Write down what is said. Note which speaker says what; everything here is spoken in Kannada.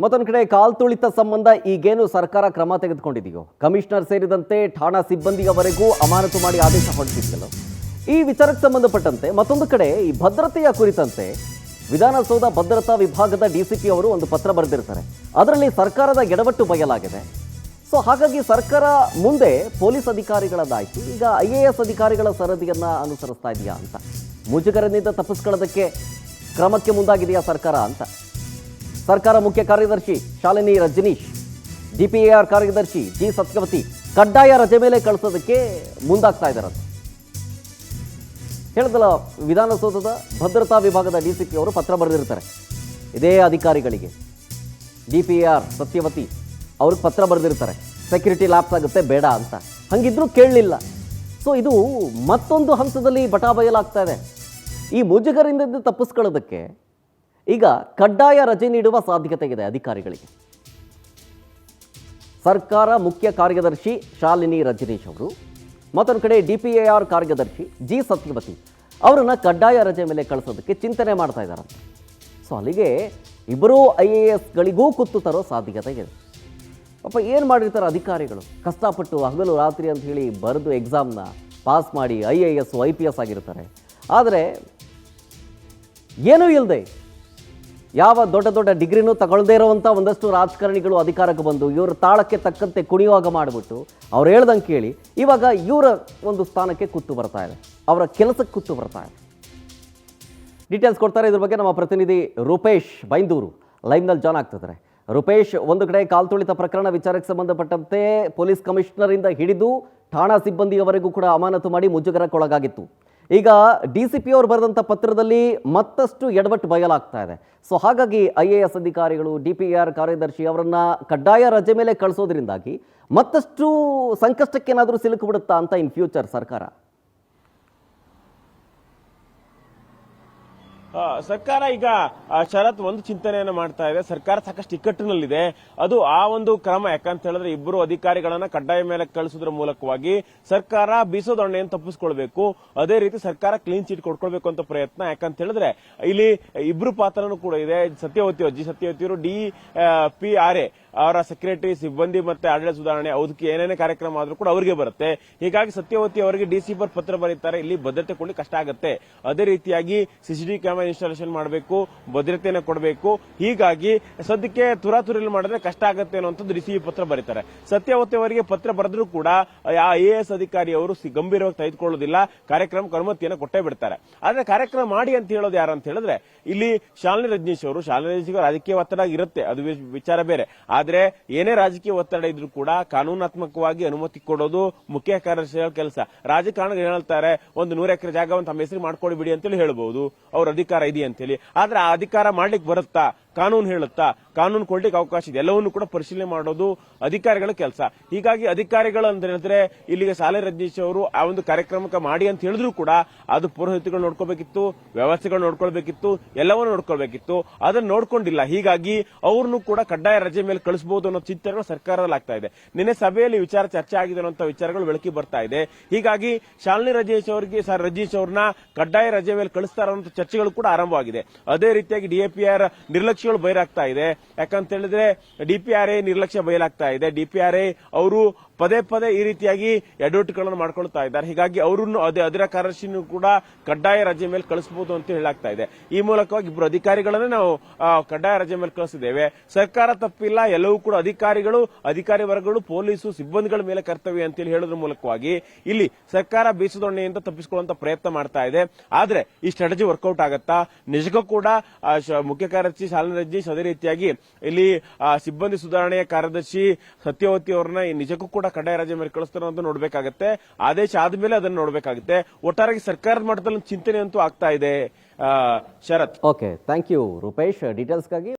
Speaker 1: ಮತ್ತೊಂದು ಕಡೆ ಕಾಲ್ತುಳಿತ ಸಂಬಂಧ ಈಗೇನು ಸರ್ಕಾರ ಕ್ರಮ ತೆಗೆದುಕೊಂಡಿದೆಯೋ ಕಮಿಷನರ್ ಸೇರಿದಂತೆ ಠಾಣಾ ಸಿಬ್ಬಂದಿಯವರೆಗೂ ಅಮಾನತು ಮಾಡಿ ಆದೇಶ ಹೊರಡಿಸಿದ್ದಲ್ಲ ಈ ವಿಚಾರಕ್ಕೆ ಸಂಬಂಧಪಟ್ಟಂತೆ ಮತ್ತೊಂದು ಕಡೆ ಈ ಭದ್ರತೆಯ ಕುರಿತಂತೆ ವಿಧಾನಸೌಧ ಭದ್ರತಾ ವಿಭಾಗದ ಡಿಸಿಪಿ ಅವರು ಒಂದು ಪತ್ರ ಬರೆದಿರ್ತಾರೆ. ಅದರಲ್ಲಿ ಸರ್ಕಾರದ ಎಡವಟ್ಟು ಬಯಲಾಗಿದೆ. ಸೊ ಹಾಗಾಗಿ ಸರ್ಕಾರ ಮುಂದೆ ಪೊಲೀಸ್ ಅಧಿಕಾರಿಗಳದ್ದಾಯ್ತು, ಈಗ IAS ಅಧಿಕಾರಿಗಳ ಸರದಿಯನ್ನ ಅನುಸರಿಸ್ತಾ ಇದೆಯಾ ಅಂತ, ಮುಜುಗರದಿಂದ ತಪ್ಪಿಸ್ಕೊಳ್ಳೋದಕ್ಕೆ ಕ್ರಮಕ್ಕೆ ಮುಂದಾಗಿದೆಯಾ ಸರ್ಕಾರ ಅಂತ. ಸರ್ಕಾರ ಮುಖ್ಯ ಕಾರ್ಯದರ್ಶಿ ಶಾಲಿನಿ ರಜನೀಶ್, DPAR ಕಾರ್ಯದರ್ಶಿ ಜಿ ಸತ್ಯವತಿ ಕಡ್ಡಾಯ ರಜೆ ಮೇಲೆ ಕಳಿಸೋದಕ್ಕೆ ಮುಂದಾಗ್ತಾ ಇದ್ದಾರೆ. ಹೇಳಿದಲ್ಲ, ವಿಧಾನಸೌಧದ ಭದ್ರತಾ ವಿಭಾಗದ DCP ಅವರು ಪತ್ರ ಬರೆದಿರ್ತಾರೆ ಇದೇ ಅಧಿಕಾರಿಗಳಿಗೆ. DPAR ಸತ್ಯವತಿ ಅವ್ರಿಗೆ ಪತ್ರ ಬರೆದಿರ್ತಾರೆ, ಸೆಕ್ಯೂರಿಟಿ ಲ್ಯಾಪ್ಸ್ ಆಗುತ್ತೆ ಬೇಡ ಅಂತ. ಹಂಗಿದ್ರೂ ಕೇಳಲಿಲ್ಲ. ಸೊ ಇದು ಮತ್ತೊಂದು ಹಂತದಲ್ಲಿ ಬಟಾಬಯಲಾಗ್ತಾ ಇದೆ. ಈ ಮುಜುಗರದಿಂದ ತಪ್ಪಿಸ್ಕೊಳ್ಳೋದಕ್ಕೆ ಈಗ ಕಡ್ಡಾಯ ರಜೆ ನೀಡುವ ಸಾಧ್ಯತೆ ಇದೆ ಅಧಿಕಾರಿಗಳಿಗೆ. ಸರ್ಕಾರ ಮುಖ್ಯ ಕಾರ್ಯದರ್ಶಿ ಶಾಲಿನಿ ರಜನೀಶ್ ಅವರು, ಮತ್ತೊಂದು ಕಡೆ DPAR ಕಾರ್ಯದರ್ಶಿ ಜಿ ಸತ್ಯವತಿ ಅವರನ್ನು ಕಡ್ಡಾಯ ರಜೆ ಮೇಲೆ ಕಳಿಸೋದಕ್ಕೆ ಚಿಂತನೆ ಮಾಡ್ತಾ ಇದ್ದಾರಂತೆ. ಸೊ ಅಲ್ಲಿಗೆ ಇಬ್ಬರೂ IASಗಳಿಗೂ ಕುತ್ತು ತರೋ ಸಾಧ್ಯತೆ ಇದೆ. ಪಾಪ ಏನು ಮಾಡಿರ್ತಾರೆ ಅಧಿಕಾರಿಗಳು, ಕಷ್ಟಪಟ್ಟು ಹಗಲು ರಾತ್ರಿ ಅಂತ ಹೇಳಿ ಬರೆದು ಎಕ್ಸಾಮ್ನ ಪಾಸ್ ಮಾಡಿ IAS IPS ಆಗಿರ್ತಾರೆ. ಆದರೆ ಏನೂ ಇಲ್ಲದೆ ಯಾವ ದೊಡ್ಡ ದೊಡ್ಡ ಡಿಗ್ರಿನೂ ತಗೊಳ್ಳದೇ ಇರೋವಂಥ ಒಂದಷ್ಟು ರಾಜಕಾರಣಿಗಳು ಅಧಿಕಾರಕ್ಕೆ ಬಂದು ಇವರ ತಾಳಕ್ಕೆ ತಕ್ಕಂತೆ ಕುಣಿಯುವಾಗ ಮಾಡಿಬಿಟ್ಟು ಅವ್ರು ಹೇಳ್ದಂಗೆ ಕೇಳಿ ಇವಾಗ ಇವರ ಒಂದು ಸ್ಥಾನಕ್ಕೆ ಕುತ್ತು ಬರ್ತಾ ಇದೆ, ಅವರ ಕೆಲಸಕ್ಕೆ ಕುತ್ತು ಬರ್ತಾ ಇದೆ. ಡೀಟೇಲ್ಸ್ ಕೊಡ್ತಾರೆ ಇದ್ರ ಬಗ್ಗೆ ನಮ್ಮ ಪ್ರತಿನಿಧಿ ರೂಪೇಶ್ ಬೈಂದೂರು ಲೈವ್ನಲ್ಲಿ ಜಾಯ್ನ್ ಆಗ್ತಿದ್ದಾರೆ. ರೂಪೇಶ್, ಒಂದು ಕಡೆ ಕಾಲ್ತುಳಿತ ಪ್ರಕರಣ ವಿಚಾರಕ್ಕೆ ಸಂಬಂಧಪಟ್ಟಂತೆ ಪೊಲೀಸ್ ಕಮಿಷನರಿಂದ ಹಿಡಿದು ಠಾಣಾ ಸಿಬ್ಬಂದಿಯವರೆಗೂ ಕೂಡ ಅಮಾನತು ಮಾಡಿ ಮುಜುಗರಕ್ಕೊಳಗಾಗಿತ್ತು. ಈಗ DCP ಅವರು ಬರೆದಂಥ ಪತ್ರದಲ್ಲಿ ಮತ್ತಷ್ಟು ಎಡವಟ್ಟು ಬಯಲಾಗ್ತಾ ಇದೆ. ಸೊ ಹಾಗಾಗಿ IAS ಅಧಿಕಾರಿಗಳು DPAR ಕಾರ್ಯದರ್ಶಿ ಅವರನ್ನ ಕಡ್ಡಾಯ ರಜೆ ಮೇಲೆ ಕಳಿಸೋದ್ರಿಂದಾಗಿ ಮತ್ತಷ್ಟು ಸಂಕಷ್ಟಕ್ಕೇನಾದರೂ ಸಿಲುಕಿಬಿಡುತ್ತಾ ಅಂತ ಇನ್ ಫ್ಯೂಚರ್ ಸರ್ಕಾರ?
Speaker 2: ಸರ್ಕಾರ ಈಗ ಶರತ್ ಒಂದು ಚಿಂತನೆಯನ್ನ ಮಾಡ್ತಾ ಇದೆ. ಸರ್ಕಾರ ಸಾಕಷ್ಟು ಇಕ್ಕಟ್ಟಿನಲ್ಲಿದೆ. ಅದು ಆ ಒಂದು ಕ್ರಮ ಯಾಕಂತ ಹೇಳಿದ್ರೆ ಇಬ್ಬರು ಅಧಿಕಾರಿಗಳನ್ನ ಕಡ್ಡಾಯ ಮೇಲೆ ಕಳಿಸೋದ್ರ ಮೂಲಕವಾಗಿ ಸರ್ಕಾರ ಬೀಸೋದೊಣ್ಣೆಯನ್ನು ತಪ್ಪಿಸ್ಕೊಳ್ಬೇಕು. ಅದೇ ರೀತಿ ಸರ್ಕಾರ ಕ್ಲೀನ್ ಚೀಟ್ ಕೊಡ್ಕೊಳ್ಬೇಕು ಅಂತ ಪ್ರಯತ್ನ. ಯಾಕಂತ ಹೇಳಿದ್ರೆ ಇಲ್ಲಿ ಇಬ್ರು ಪಾತ್ರನೂ ಕೂಡ ಇದೆ. ಸತ್ಯವತಿ ಜಿ ಸತ್ಯವತಿಯವರು DPRA ಅವರ ಸೆಕ್ರೆಟರಿ, ಸಿಬ್ಬಂದಿ ಮತ್ತೆ ಆಡಳಿತ ಸುಧಾರಣೆ ಅದಕ್ಕೆ ಏನೇನೇ ಕಾರ್ಯಕ್ರಮ ಆದ್ರೂ ಕೂಡ ಅವರಿಗೆ ಬರುತ್ತೆ. ಹೀಗಾಗಿ ಸತ್ಯವತಿ ಅವರಿಗೆ DCP ಪತ್ರ ಬರೀತಾರೆ, ಇಲ್ಲಿ ಭದ್ರತೆ ಕೊಡ್ಲಿ ಕಷ್ಟ ಆಗುತ್ತೆ. ಅದೇ ರೀತಿಯಾಗಿ CCTV ಕ್ಯಾಮೆರಾ ಇನ್ಸ್ಟಾಲೇಷನ್ ಮಾಡಬೇಕು, ಭದ್ರತೆಯನ್ನು ಕೊಡಬೇಕು. ಹೀಗಾಗಿ ಸದ್ಯಕ್ಕೆ ತುರಾತುರಿಯಲ್ಲಿ ಮಾಡಿದ್ರೆ ಕಷ್ಟ ಆಗುತ್ತೆ ಅನ್ನುವಂಥದ್ದು DCP ಪತ್ರ ಬರೀತಾರೆ. ಸತ್ಯವತಿ ಅವರಿಗೆ ಪತ್ರ ಬರೆದ್ರೂ ಕೂಡ IAS ಅಧಿಕಾರಿ ಅವರು ಗಂಭೀರವಾಗಿ ತೆಗೆದುಕೊಳ್ಳೋದಿಲ್ಲ, ಕಾರ್ಯಕ್ರಮಕ್ಕೆ ಅನುಮತಿಯನ್ನು ಕೊಟ್ಟೇ ಬಿಡ್ತಾರೆ. ಆದ್ರೆ ಕಾರ್ಯಕ್ರಮ ಮಾಡಿ ಅಂತ ಹೇಳೋದು ಯಾರು ಅಂತ ಹೇಳಿದ್ರೆ ಇಲ್ಲಿ ಶಾಲಿನಿ ರಜನೀಶ್ ಅವರು. ಶಾಲಿನಿ ರಜನೀಶ್ ರಾಜಕೀಯ ಒತ್ತಡ ಇರುತ್ತೆ, ಅದು ವಿಚಾರ ಬೇರೆ. ಆದ್ರೆ ಏನೇ ರಾಜಕೀಯ ಒತ್ತಡ ಇದ್ರೂ ಕೂಡ ಕಾನೂನಾತ್ಮಕವಾಗಿ ಅನುಮತಿ ಕೊಡೋದು ಮುಖ್ಯ ಕಾರ್ಯದರ್ಶಿಗಳ ಕೆಲಸ. ರಾಜಕಾರಣಿಗಳು ಹೇಳ್ತಾರೆ ಒಂದು 100 ಎಕರೆ ಜಾಗವನ್ನು ತಮ್ಮ ಹೆಸರು ಮಾಡ್ಕೊಡಿ ಬಿಡಿ ಅಂತೇಳಿ ಹೇಳ್ಬಹುದು, ಅವ್ರ ಅಧಿಕಾರ ಇದೆ ಅಂತೇಳಿ. ಆದ್ರೆ ಆ ಅಧಿಕಾರ ಮಾಡ್ಲಿಕ್ಕೆ ಬರುತ್ತಾ? ಕಾನೂನು ಹೇಳುತ್ತಾ? ಕಾನೂನು ಕೊಡ್ಲಿಕ್ಕೆ ಅವಕಾಶ ಇದೆ. ಎಲ್ಲವನ್ನೂ ಕೂಡ ಪರಿಶೀಲನೆ ಮಾಡೋದು ಅಧಿಕಾರಿಗಳ ಕೆಲಸ. ಹೀಗಾಗಿ ಅಧಿಕಾರಿಗಳು ಅಂತ ಹೇಳಿದ್ರೆ ಇಲ್ಲಿಗೆ ಶಾಲಿನಿ ರಜನೀಶ್ ಅವರು ಆ ಒಂದು ಕಾರ್ಯಕ್ರಮಕ್ಕೆ ಮಾಡಿ ಅಂತ ಹೇಳಿದ್ರು ಕೂಡ ಅದು ಪುರೋಹಿತಗಳು ನೋಡ್ಕೋಬೇಕಿತ್ತು, ವ್ಯವಸ್ಥೆಗಳು ನೋಡ್ಕೊಳ್ಬೇಕಿತ್ತು, ಎಲ್ಲವನ್ನೂ ನೋಡ್ಕೊಳ್ಬೇಕಿತ್ತು. ಅದನ್ನ ನೋಡ್ಕೊಂಡಿಲ್ಲ. ಹೀಗಾಗಿ ಅವ್ರನ್ನು ಕೂಡ ಕಡ್ಡಾಯ ರಜೆ ಮೇಲೆ ಕಳಿಸಬಹುದು ಅನ್ನೋ ಚಿಂತನೆಗಳು ಸರ್ಕಾರದಲ್ಲಿ ಆಗ್ತಾ ಇದೆ. ನಿನ್ನೆ ಸಭೆಯಲ್ಲಿ ವಿಚಾರ ಚರ್ಚೆ ಆಗಿದೆ ಅನ್ನೋ ವಿಚಾರಗಳು ಬೆಳಕಿ ಬರ್ತಾ ಇದೆ. ಹೀಗಾಗಿ ಶಾಲಿನಿ ರಜನೀಶ್ ಅವ್ರನ್ನ ಕಡ್ಡಾಯ ರಜೆ ಮೇಲೆ ಕಳಿಸ್ತಾರ ಅನ್ನೋ ಚರ್ಚೆಗಳು ಕೂಡ ಆರಂಭವಾಗಿದೆ. ಅದೇ ರೀತಿಯಾಗಿ DPAR ನಿರ್ಲಕ್ಷ್ಯಗಳು ಬಯಲಾಗ್ತಾ ಇದೆ. ಯಾಕಂತ ಹೇಳಿದ್ರೆ DPRA ನಿರ್ಲಕ್ಷ್ಯ ಬಯಲಾಗ್ತಾ ಇದೆ. DPRA ಅವರು ಪದೇ ಪದೇ ಈ ರೀತಿಯಾಗಿ ಎಡವಟ್ಟುಗಳನ್ನು ಮಾಡ್ಕೊಳ್ತಾ ಇದ್ದಾರೆ. ಹೀಗಾಗಿ ಅವರನ್ನು ಅದರ ಕಾರ್ಯದರ್ಶಿನೂ ಕೂಡ ಕಡ್ಡಾಯ ರಜೆ ಮೇಲೆ ಕಳಿಸಬಹುದು ಅಂತ ಹೇಳಲಾಗ್ತಾ ಇದೆ. ಈ ಮೂಲಕವಾಗಿ ಇಬ್ಬರು ಅಧಿಕಾರಿಗಳನ್ನೇ ನಾವು ಕಡ್ಡಾಯ ರಜೆ ಮೇಲೆ ಕಳಿಸಿದ್ದೇವೆ. ಸರ್ಕಾರ ತಪ್ಪಿಲ್ಲ, ಎಲ್ಲವೂ ಕೂಡ ಅಧಿಕಾರಿ ವರ್ಗಗಳು, ಪೊಲೀಸು ಸಿಬ್ಬಂದಿಗಳ ಮೇಲೆ ಕರ್ತವ್ಯ ಅಂತೇಳಿ ಹೇಳೋದ್ರ ಮೂಲಕವಾಗಿ ಇಲ್ಲಿ ಸರ್ಕಾರ ಬೀಸದೊಣ್ಣೆಯಿಂದ ತಪ್ಪಿಸಿಕೊಳ್ಳುವಂತ ಪ್ರಯತ್ನ ಮಾಡ್ತಾ ಇದೆ. ಆದ್ರೆ ಈ ಸ್ಟ್ರಾಟಜಿ ವರ್ಕೌಟ್ ಆಗತ್ತಾ? ನಿಜಕ್ಕೂ ಕೂಡ ಮುಖ್ಯ ಕಾರ್ಯದರ್ಶಿ ಶಾಲಿನಿ ರಜನೀಶ್, ಅದೇ ರೀತಿಯಾಗಿ ಇಲ್ಲಿ ಸಿಬ್ಬಂದಿ ಸುಧಾರಣೆಯ ಕಾರ್ಯದರ್ಶಿ ಸತ್ಯವತಿ ಅವರನ್ನ ನಿಜಕ್ಕೂ ಕೂಡ ಕಡ್ಡಾಯ ರಜೆ ಮೇಲೆ ಕಳಿಸ್ತಾರೆ ಅಂತ ನೋಡ್ಬೇಕಾಗತ್ತೆ. ಆದೇಶ ಆದ್ಮೇಲೆ ಅದನ್ನು ನೋಡ್ಬೇಕಾಗುತ್ತೆ. ಒಟ್ಟಾರೆಯಾಗಿ ಸರ್ಕಾರದ ಮಟ್ಟದಲ್ಲಿ ಚಿಂತನೆ ಅಂತೂ ಆಗ್ತಾ ಇದೆ. Sharath.
Speaker 1: Okay, thank you Rupesh ಡೀಟೇಲ್ಸ್ಗಾಗಿ.